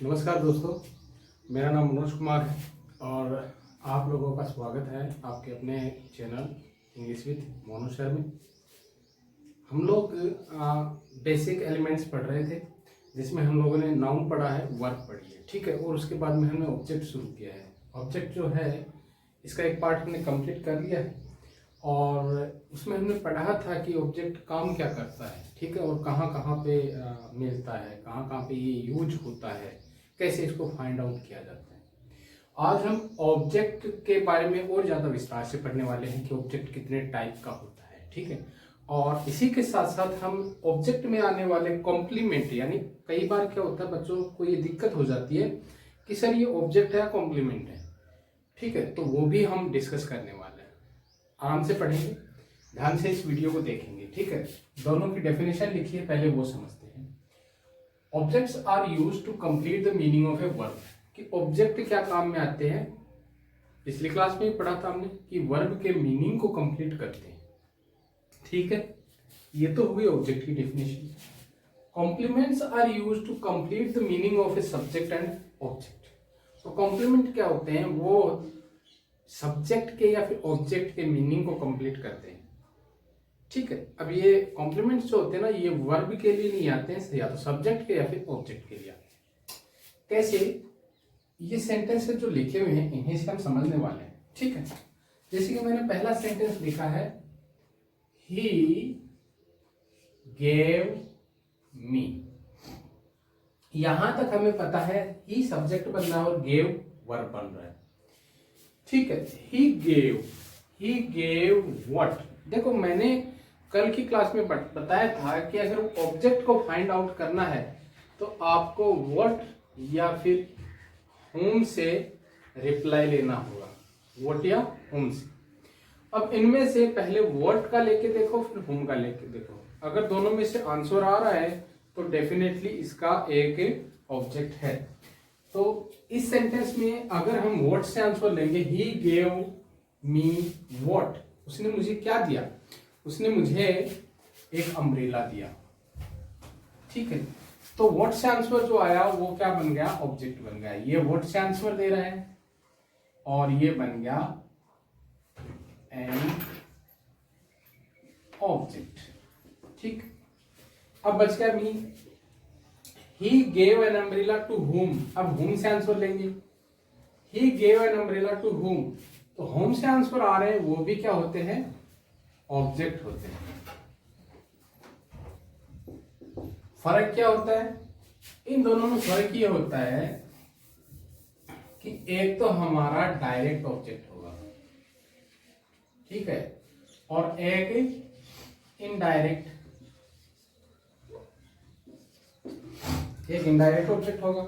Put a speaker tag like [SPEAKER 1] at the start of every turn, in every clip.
[SPEAKER 1] नमस्कार दोस्तों, मेरा नाम मनोज कुमार है और आप लोगों का स्वागत है आपके अपने channel English with Monu sir में। हम लोग बेसिक एलिमेंट्स पढ़ रहे थे, जिसमें हम लोगों ने नाउन पढ़ा है, वर्ब पढ़ी है, ठीक है। और उसके बाद में हमने ऑब्जेक्ट शुरू किया है। ऑब्जेक्ट जो है इसका एक पार्ट हमने कंप्लीट कर लिया है और उसमें हमने पढ़ा था कि ऑब्जेक्ट काम क्या करता है, ठीक है, और कहाँ कहाँ पे मिलता है, कहाँ कहाँ पे ये यूज होता है, कैसे इसको फाइंड आउट किया जाता है। आज हम ऑब्जेक्ट के बारे में और ज़्यादा विस्तार से पढ़ने वाले हैं कि ऑब्जेक्ट कितने टाइप का होता है, ठीक है। और इसी के साथ साथ हम ऑब्जेक्ट में आने वाले कॉम्प्लीमेंट, यानी कई बार क्या होता है बच्चों को ये दिक्कत हो जाती है कि सर ये ऑब्जेक्ट है या कॉम्प्लीमेंट है, ठीक है, तो वो भी हम डिस्कस करने वाले हैं। आराम से पढ़ेंगे, ध्यान से इस वीडियो को देखेंगे, ठीक है। दोनों की डेफिनेशन लिखिए, पहले वो समझते हैं। Objects are used to complete the meaning of a verb, कि ऑब्जेक्ट क्या काम में आते हैं। पिछली क्लास में ही पढ़ा था हमने कि वर्ब के मीनिंग को कंप्लीट करते हैं, ठीक है। ये तो हुई ऑब्जेक्ट की definition. Complements are used to complete the meaning of a subject and object. तो कॉम्प्लीमेंट क्या होते हैं, वो सब्जेक्ट के या फिर ऑब्जेक्ट के मीनिंग को कंप्लीट करते हैं, ठीक है। अब ये कॉम्प्लीमेंट्स जो होते हैं ना, ये वर्ब के लिए नहीं आते हैं, या तो सब्जेक्ट के या फिर ऑब्जेक्ट के लिए आते हैं। कैसे? ये सेंटेंस जो लिखे हुए हैं इन्हें से हम समझने वाले हैं, ठीक है। जैसे कि मैंने पहला सेंटेंस लिखा है, ही गेव मी। यहां तक हमें पता है ही सब्जेक्ट बन रहा है और गेव वर्ब बन रहा है, ठीक है। He gave what. देखो मैंने कल की क्लास में बताया था कि अगर ऑब्जेक्ट को फाइंड आउट करना है तो आपको व्हाट या फिर whom से रिप्लाई लेना होगा, व्हाट या whom से। अब इनमें से पहले व्हाट का लेके देखो, फिर whom का लेके देखो। अगर दोनों में से आंसर आ रहा है तो डेफिनेटली इसका एक ऑब्जेक्ट है। तो इस सेंटेंस में अगर हम व्हाट से आंसर लेंगे, ही गेव मी व्हाट, उसने मुझे क्या दिया, उसने मुझे एक अम्ब्रेला दिया, ठीक है। तो व्हाट से आंसर जो आया वो क्या बन गया, ऑब्जेक्ट बन गया। ये व्हाट से आंसर दे रहा है और ये बन गया एन ऑब्जेक्ट, ठीक। अब बच गया me. He gave an umbrella to whom। अब whom से आंसर लेंगे, he gave an umbrella to whom, तो whom से आंसर आ रहे हैं वो भी क्या होते हैं, ऑब्जेक्ट होते हैं। फर्क क्या होता है इन दोनों में? फर्क ये होता है कि एक तो हमारा डायरेक्ट ऑब्जेक्ट होगा, ठीक है, और एक इनडायरेक्ट, एक इनडायरेक्ट ऑब्जेक्ट होगा।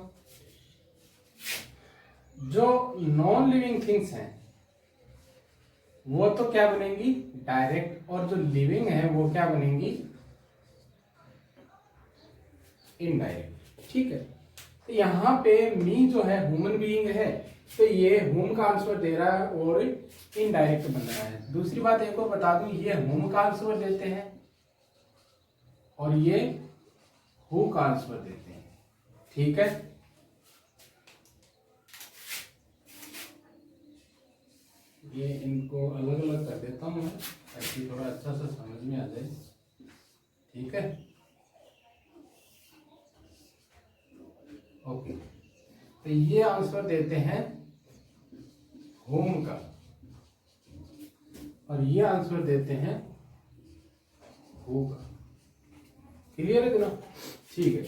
[SPEAKER 1] जो नॉन लिविंग थिंग्स हैं वो तो क्या बनेंगी, डायरेक्ट, और जो लिविंग है वो क्या बनेंगी, इनडायरेक्ट, ठीक है। तो यहाँ पे मी जो है ह्यूमन बीइंग है, तो ये whom का आंसर दे रहा है और इनडायरेक्ट बन रहा है। दूसरी बात एक और बता दूं, ये whom का आंसर देते हैं और ये who का आंसर देते हैं, ठीक है। ये इनको अलग अलग कर देता हूं मैं, ताकि थोड़ा अच्छा से समझ में आ जाए, ठीक है। ओके, तो ये आंसर देते हैं होम का और ये आंसर देते हैं हु का। क्लियर है ना? ठीक है।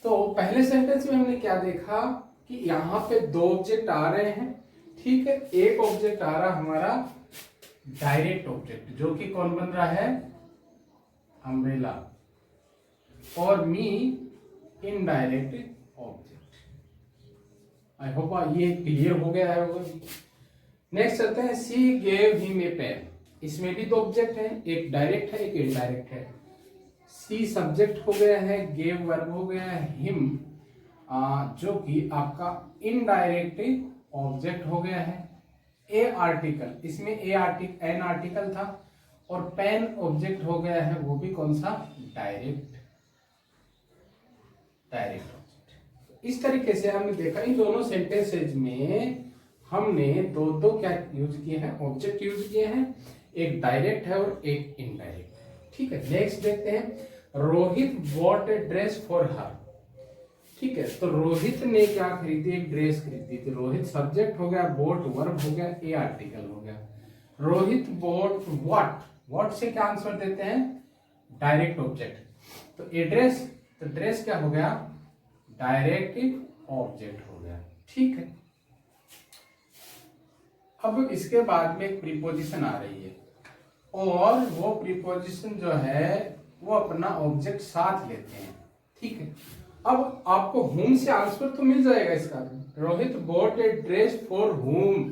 [SPEAKER 1] तो पहले सेंटेंस में हमने क्या देखा कि यहाँ पे दो ऑब्जेक्ट आ रहे हैं, ठीक है। एक ऑब्जेक्ट आ रहा हमारा डायरेक्ट ऑब्जेक्ट, जो कि कौन बन रहा है, अम्ब्रेला, और me indirect object. I hope ये क्लियर हो गया है। नेक्स्ट चलते हैं, she gave him a pen. इसमें भी दो ऑब्जेक्ट हैं, एक डायरेक्ट है एक इनडायरेक्ट है। सी सब्जेक्ट हो गया है, गेव वर्ब हो गया है, हिम जो कि आपका इनडायरेक्ट ऑब्जेक्ट हो गया है। ए आर्टिकल, इसमें एन आर्टिकल था, और पेन ऑब्जेक्ट हो गया है, वो भी कौन सा, डायरेक्ट ऑब्जेक्ट। इस तरीके से हमने देखा इन दोनों सेंटेंसेज में हमने दो क्या यूज किए हैं, ऑब्जेक्ट यूज किए हैं, एक डायरेक्ट है और एक इनडायरेक्ट। ठीक है, नेक्स्ट देखते हैं, Rohit bot a dress for her. ठीक है, तो रोहित ने क्या खरीदी, एक ड्रेस खरीदी थी। रोहित सब्जेक्ट हो गया, बोट वर्ब हो गया, ए आर्टिकल हो गया। रोहित बोट व्हाट, व्हाट से क्या आंसर देते हैं, डायरेक्ट ऑब्जेक्ट। तो ए ड्रेस, तो ड्रेस क्या हो गया, डायरेक्ट ऑब्जेक्ट हो गया। ठीक है, अब इसके बाद में एक प्रीपोजिशन आ रही है और वो प्रीपोजिशन जो है वो अपना ऑब्जेक्ट साथ लेते हैं। ठीक है, अब आपको होम से आंसर तो मिल जाएगा इसका। Rohit bot a dress for home,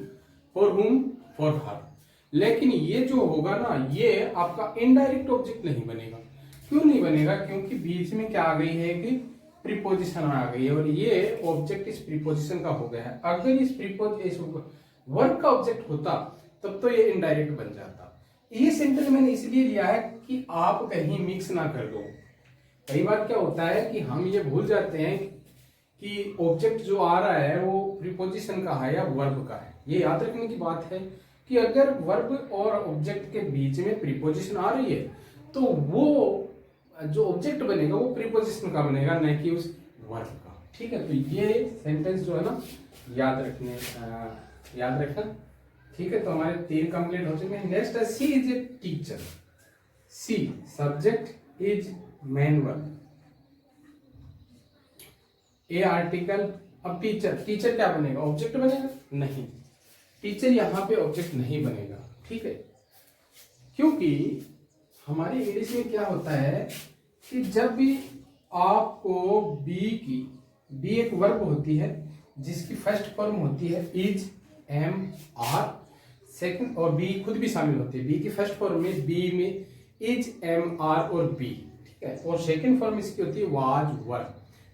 [SPEAKER 1] for home, for her. लेकिन ये जो होगा ना, ये आपका इनडायरेक्ट ऑब्जेक्ट नहीं बनेगा। क्यों नहीं बनेगा, क्योंकि बीच में क्या आ गई है कि प्रीपोजिशन आ गई है और ये ऑब्जेक्ट इस प्रीपोजिशन का हो गया है। अगर इस वर्ब का ऑब्जेक्ट होता तब तो ये इनडायरेक्ट बन जाता। ये सेंटेंस मैंने इसलिए लिया है कि आप कहीं मिक्स ना कर दो। कई बार क्या होता है कि हम ये भूल जाते हैं कि ऑब्जेक्ट जो आ रहा है वो प्रीपोजिशन का है या वर्ब का है। ये याद रखने की बात है कि अगर वर्ब और ऑब्जेक्ट के बीच में प्रीपोजिशन आ रही है तो वो जो ऑब्जेक्ट बनेगा वो प्रीपोजिशन का बनेगा, न कि उस वर्ब का। ठीक है, तो ये सेंटेंस जो है ना याद रखना। ठीक है, तो हमारे 3 कंप्लीट हो चुके हैं। नेक्स्ट है she is a teacher. She subject, is main verb, a article. अब टीचर, टीचर क्या बनेगा, ऑब्जेक्ट बनेगा? नहीं, टीचर यहां पे ऑब्जेक्ट नहीं बनेगा। ठीक है, क्योंकि हमारी इंग्लिश में क्या होता है कि जब भी आपको बी एक वर्ब होती है जिसकी फर्स्ट फॉर्म होती है इज, एम, आर, सेकंड, और बी खुद भी शामिल होती है। बी की फर्स्ट फॉर्म में बी में इज, एम, आर और बी। ठीक है, और सेकंड फॉर्म इसकी होती है वाज, वर।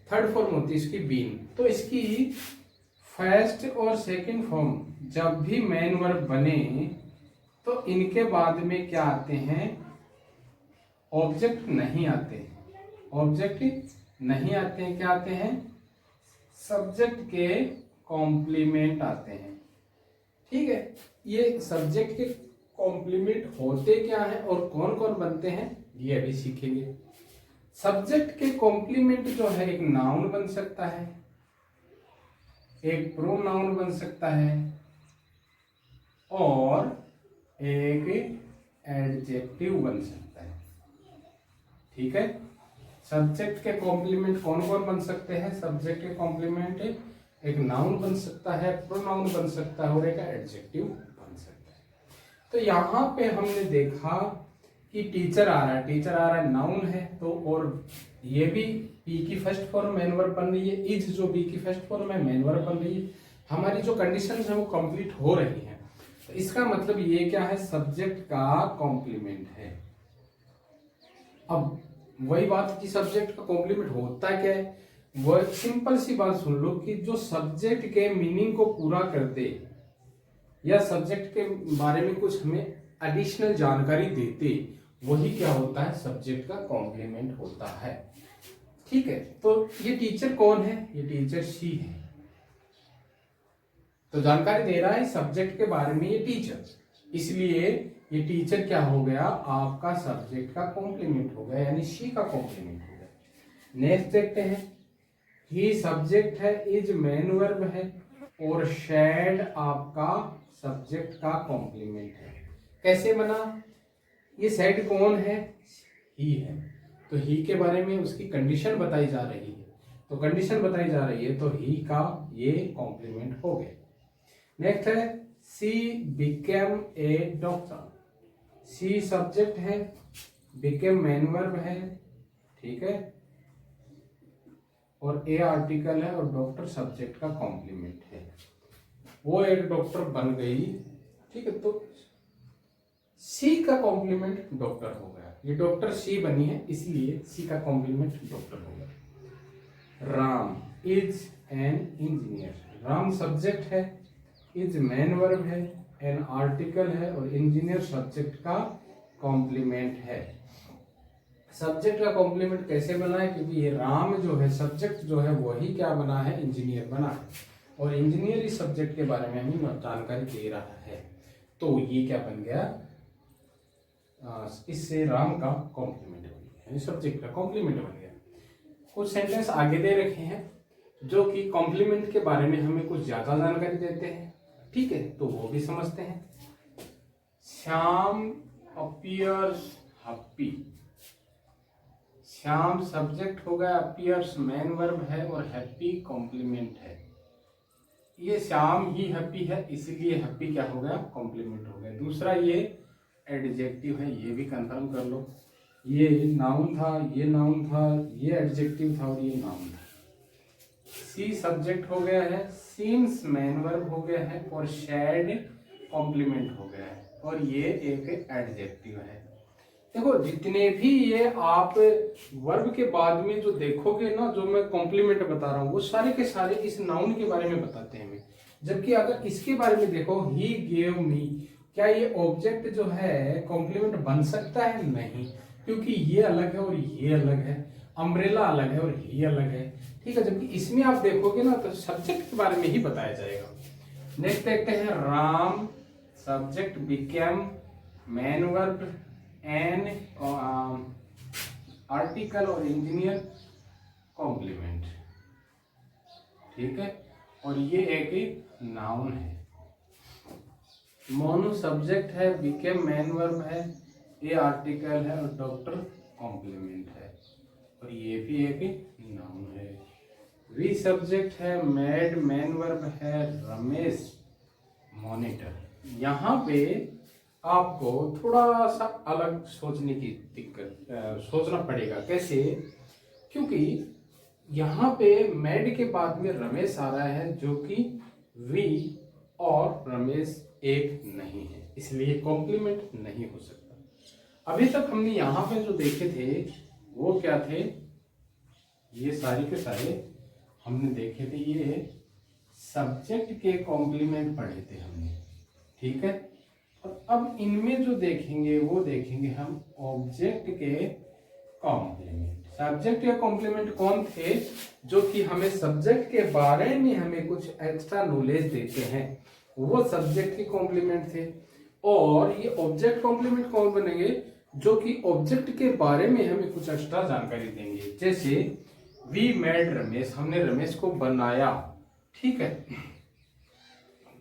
[SPEAKER 1] थर्ड फॉर्म होती है इसकी बीन। तो इसकी फर्स्ट और सेकंड फॉर्म जब भी मेन वर्ब बने तो इनके बाद में क्या आते हैं, ऑब्जेक्ट नहीं आते। ऑब्जेक्ट नहीं आते हैं, क्या आते हैं, सब्जेक्ट के कॉम्प्लीमेंट आते हैं। ठीक है, ये सब्जेक्ट के कॉम्प्लीमेंट होते क्या है और कौन कौन बनते हैं ये अभी सीखेंगे। सब्जेक्ट के कॉम्प्लीमेंट जो है एक नाउन बन सकता है, एक प्रोनाउन बन सकता है और एक एडजेक्टिव बन सकता है। ठीक है, सब्जेक्ट के कॉम्प्लीमेंट कौन कौन बन सकते हैं, सब्जेक्ट के कॉम्प्लीमेंट एक नाउन बन सकता है, प्रोनाउन बन सकता है और एक एडजेक्टिव बन सकता है। तो यहाँ पे हमने देखा कि टीचर आ रहा है, टीचर आ रहा है नाउन है तो, और ये भी बी की फर्स्ट फॉर्म मेन वर्ब बन रही है, इज जो बी की फर्स्ट फॉर्म है मेन वर्ब बन रही है। हमारी जो कंडीशन है वो कंप्लीट हो रही है। तो इसका मतलब ये क्या है, सब्जेक्ट का कॉम्प्लीमेंट है। अब वही बात कि सब्जेक्ट का कॉम्प्लीमेंट होता क्या है, वह सिंपल सी बात सुन लो कि जो सब्जेक्ट के मीनिंग को पूरा कर दे या सब्जेक्ट के बारे में कुछ हमें एडिशनल जानकारी देते, वही क्या होता है, सब्जेक्ट का कॉम्प्लीमेंट होता है। ठीक है, तो ये टीचर कौन है, ये टीचर सी है। तो जानकारी दे रहा है सब्जेक्ट के बारे में ये टीचर, इसलिए ये टीचर क्या हो गया, आपका सब्जेक्ट का कॉम्प्लीमेंट हो गया, यानी सी का कॉम्प्लीमेंट हो गया। नेक्स्ट देखते हैं, ही सब्जेक्ट है, इज मेन वर्ब है और शैड आपका सब्जेक्ट का कॉम्प्लीमेंट है। कैसे बना, ये सेड कौन है, ही है, तो ही के बारे में उसकी कंडीशन बताई जा रही है, तो कंडीशन बताई जा रही है तो ही का ये कॉम्प्लीमेंट हो गया। नेक्स्ट है she became a doctor. She subject है, बिकेम मेन वर्ब है, ठीक है, और ए आर्टिकल है और डॉक्टर सब्जेक्ट का कॉम्प्लीमेंट है। वो एक डॉक्टर बन गई, ठीक है, तो सी का कॉम्प्लीमेंट डॉक्टर हो गया। ये डॉक्टर सी बनी है इसलिए सी का कॉम्प्लीमेंट डॉक्टर हो गया। Ram is an engineer. Ram subject है, इज मेन वर्ब है, एन आर्टिकल है और इंजीनियर सब्जेक्ट का कॉम्प्लीमेंट है। सब्जेक्ट का कॉम्प्लीमेंट कैसे बना है, क्योंकि ये राम जो है सब्जेक्ट जो है वही क्या बना है, इंजीनियर बना है, और इंजीनियर इस सब्जेक्ट के बारे में हमें जानकारी दे रहा है, तो ये क्या बन गया, इससे राम का कॉम्प्लीमेंट बन गया, सब्जेक्ट का कॉम्प्लीमेंट बन गया। कुछ सेंटेंस आगे दे रखे हैं जो कि कॉम्प्लीमेंट के बारे में हमें कुछ ज्यादा जानकारी देते हैं, ठीक है, तो वो भी समझते हैं। Shyam appears happy, Shyam subject हो गया, अपीयर्स मेन वर्ब है और हैप्पी कॉम्प्लीमेंट है। ये श्याम ही हैप्पी है इसलिए हैप्पी क्या हो गया, कॉम्प्लीमेंट हो गया। दूसरा ये एडजेक्टिव है, ये भी कंफर्म कर लो, ये नाउन था, ये नाउन था, ये एडजेक्टिव था और ये नाउन था। सी सब्जेक्ट हो गया है, सीम्स मेन वर्ब हो गया है और शैड कॉम्प्लीमेंट हो गया है और ये एक एडजेक्टिव है। देखो जितने भी ये आप वर्ब के बाद में जो देखोगे ना, जो मैं कॉम्प्लीमेंट बता रहा हूँ वो सारे के सारे इस नाउन के बारे में बताते हैं हमें। जबकि अगर इसके बारे में देखो, ही गेव मी, क्या ये ऑब्जेक्ट जो है कॉम्प्लीमेंट बन सकता है? नहीं, क्योंकि ये अलग है और ये अलग है, अम्ब्रेला अलग है और ये अलग है, ठीक है। जबकि इसमें आप देखोगे ना तो सब्जेक्ट के बारे में ही बताया जाएगा। नेक्स्ट देखते हैं, Ram subject became main verb an article और इंजीनियर कॉम्प्लीमेंट, ठीक है, और ये एक नाउन है। मोनू सब्जेक्ट है, बिकेम मेन वर्ब है, ये आर्टिकल है और डॉक्टर कॉम्प्लीमेंट है और ये भी एक नाउन है। वी सब्जेक्ट है, मेड मेन वर्ब है, रमेश मॉनिटर। यहाँ पे आपको थोड़ा सा अलग सोचने की सोचना पड़ेगा। कैसे? क्योंकि यहाँ पे मेड के बाद में रमेश आ रहा है जो कि वी और रमेश एक नहीं है, इसलिए कॉम्प्लीमेंट नहीं हो सकता। अभी तक हमने यहाँ पे जो देखे थे वो क्या थे, ये सारे के सारे हमने देखे थे, ये सब्जेक्ट के कॉम्प्लीमेंट पढ़े थे हमने, ठीक है। और अब इनमें जो देखेंगे वो देखेंगे हम ऑब्जेक्ट के कॉम्प्लीमेंट। सब्जेक्ट के कॉम्प्लीमेंट कौन थे? जो कि हमें सब्जेक्ट के बारे में हमें कुछ एक्स्ट्रा नॉलेज देते हैं, वो सब्जेक्ट के कॉम्प्लीमेंट थे। और ये ऑब्जेक्ट कॉम्प्लीमेंट कौन बनेंगे? जो कि ऑब्जेक्ट के बारे में हमें कुछ एक्स्ट्रा जानकारी देंगे। जैसे वी मेड रमेश, हमने रमेश को बनाया, ठीक है,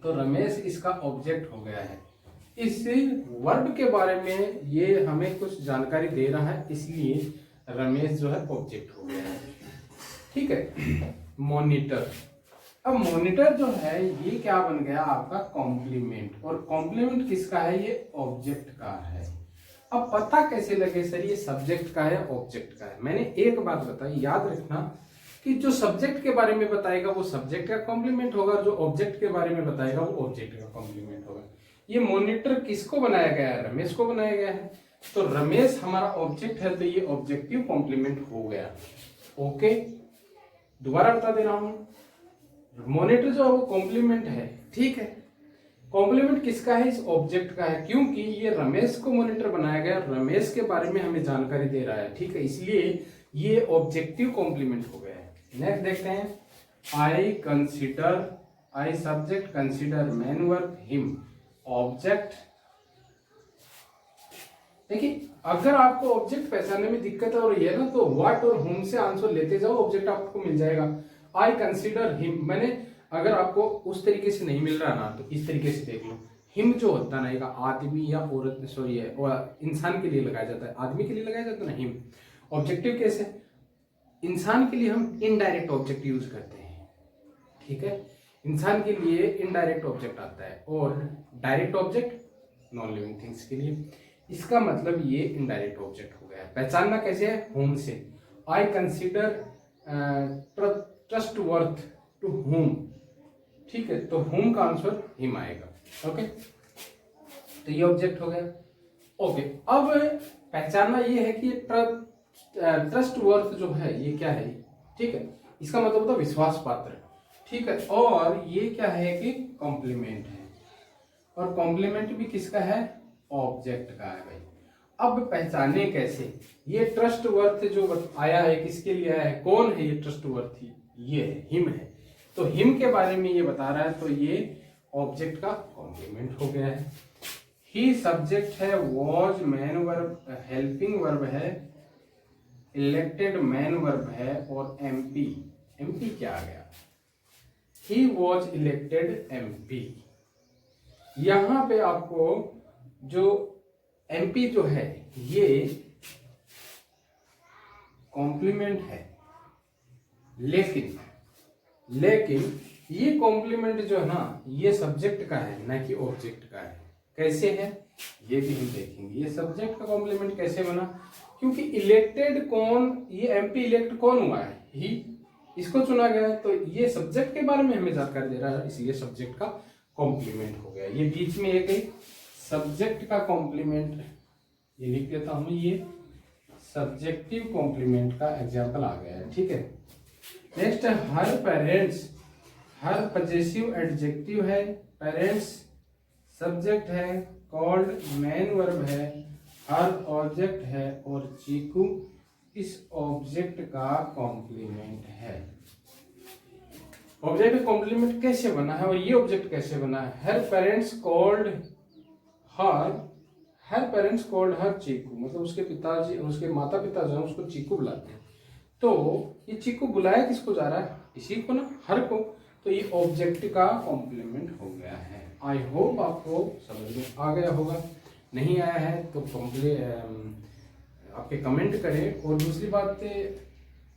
[SPEAKER 1] तो रमेश इसका ऑब्जेक्ट हो गया है। इस वर्ब के बारे में ये हमें कुछ जानकारी दे रहा है, इसलिए रमेश जो है ऑब्जेक्ट हो गया है, ठीक है। मॉनिटर, अब मॉनिटर जो है ये क्या बन गया आपका कॉम्प्लीमेंट, और कॉम्प्लीमेंट किसका है? ये ऑब्जेक्ट का है। अब पता कैसे लगे सर ये सब्जेक्ट का है ऑब्जेक्ट का है? मैंने एक बात बताई, याद रखना कि जो सब्जेक्ट के बारे में बताएगा वो सब्जेक्ट का कॉम्प्लीमेंट होगा, जो ऑब्जेक्ट के बारे में बताएगा वो ऑब्जेक्ट का कॉम्प्लीमेंट होगा। ये मॉनिटर किसको बनाया गया है? रमेश को बनाया गया है, तो रमेश हमारा ऑब्जेक्ट है, तो ये ऑब्जेक्टिव कॉम्प्लीमेंट हो गया। ओके, दोबारा बता दे रहा हूं, मॉनिटर जो है वो कॉम्प्लीमेंट है, ठीक है। कॉम्प्लीमेंट किसका है? इस ऑब्जेक्ट का है, क्योंकि ये रमेश को मॉनिटर बनाया गया, रमेश के बारे में हमें जानकारी दे रहा है, ठीक है, इसलिए ये ऑब्जेक्टिव कॉम्प्लीमेंट हो गया है। नेक्स्ट देखते हैं, I consider, I subject, consider main verb, him object. देखिए अगर आपको ऑब्जेक्ट पहचानने में दिक्कत हो रही है ना, तो व्हाट और हुम से आंसर लेते जाओ, ऑब्जेक्ट आपको मिल जाएगा। आई कंसिडर हिम, मैंने अगर आपको उस तरीके से नहीं मिल रहा ना तो इस तरीके से देख लो। हिम जो होता है ना, आदमी या औरत, सॉरी है, और इंसान के लिए लगाया जाता है, आदमी के लिए लगाया जाता है ना हिम। ऑब्जेक्टिव कैसे? इंसान के लिए हम इनडायरेक्ट ऑब्जेक्ट यूज करते हैं, ठीक है, इंसान के लिए इनडायरेक्ट ऑब्जेक्ट आता है और direct object non living things के लिए। इसका मतलब ये इनडायरेक्ट ऑब्जेक्ट हो गया। पहचानना कैसे है? होम से। I consider trust worth to home, ठीक है, तो होम का आंसर हिम आएगा। ओके, तो ये ऑब्जेक्ट हो गया। ओके, अब पहचानना ये है कि ट्रस्ट वर्थ जो है ये क्या है, ठीक है, इसका मतलब होता है विश्वास पात्र, ठीक है, और ये क्या है कि कॉम्प्लीमेंट है, और कॉम्प्लीमेंट भी किसका है? ऑब्जेक्ट का है भाई। अब पहचाने कैसे, ये ट्रस्ट वर्थ जो आया है किसके लिए आया है, कौन है ये ट्रस्ट वर्थी, ये है हिम है। तो हिम के बारे में ये बता रहा है, तो ये ऑब्जेक्ट का कॉम्प्लीमेंट हो गया है। ही सब्जेक्ट है, was man verb helping verb है, इलेक्टेड मैन वर्ब है, और एमपी, एमपी क्या आ गया, ही वॉज इलेक्टेड एमपी। यहां पे आपको जो एमपी जो है ये कॉम्प्लीमेंट है, लेकिन ये कॉम्प्लीमेंट जो है ना ये सब्जेक्ट का है ना कि ऑब्जेक्ट का है। कैसे है ये भी हम देखेंगे। ये सब्जेक्ट का कॉम्प्लीमेंट कैसे बना, क्योंकि इलेक्टेड कौन, ये एमपी इलेक्ट कौन हुआ है, ही, इसको चुना गया है, तो ये सब्जेक्ट के बारे में हमें जानकारी दे रहा है, इसलिए सब्जेक्ट का कॉम्प्लीमेंट हो गया। ये बीच में एक सब्जेक्ट का कॉम्प्लीमेंट ये लिख देता हूं, ये सब्जेक्टिव कॉम्प्लीमेंट का एग्जाम्पल आ गया है, ठीक है। नेक्स्ट है हर पेरेंट्स, हर पजेसिव एडजेक्टिव है, पेरेंट्स सब्जेक्ट है, कॉल्ड मैन वर्ब है, हर ऑब्जेक्ट है, और चीकू इस ऑब्जेक्ट का कॉम्प्लीमेंट है। ऑब्जेक्ट कॉम्प्लीमेंट कैसे बना है और ये ऑब्जेक्ट कैसे बना है, her parents called her parents called her Chiku, मतलब उसके पिताजी, उसके माता पिता जो है उसको चीकू बुलाते हैं। तो ये चीकू बुलाया किसको जा रहा है, इसी को ना, हर को, तो ये ऑब्जेक्ट का कॉम्प्लीमेंट हो गया है। आई होप आपको समझ में आ गया होगा, नहीं आया है तो आपके कमेंट करें, और दूसरी बात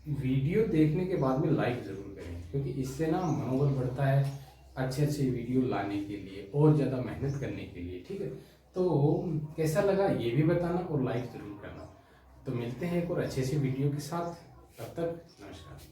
[SPEAKER 1] वीडियो देखने के बाद में लाइक जरूर करें, क्योंकि इससे ना मनोबल बढ़ता है अच्छे वीडियो लाने के लिए और ज़्यादा मेहनत करने के लिए, ठीक है। तो कैसा लगा ये भी बताना और लाइक जरूर करना। तो मिलते हैं एक और अच्छे से वीडियो के साथ, तब तक नमस्कार।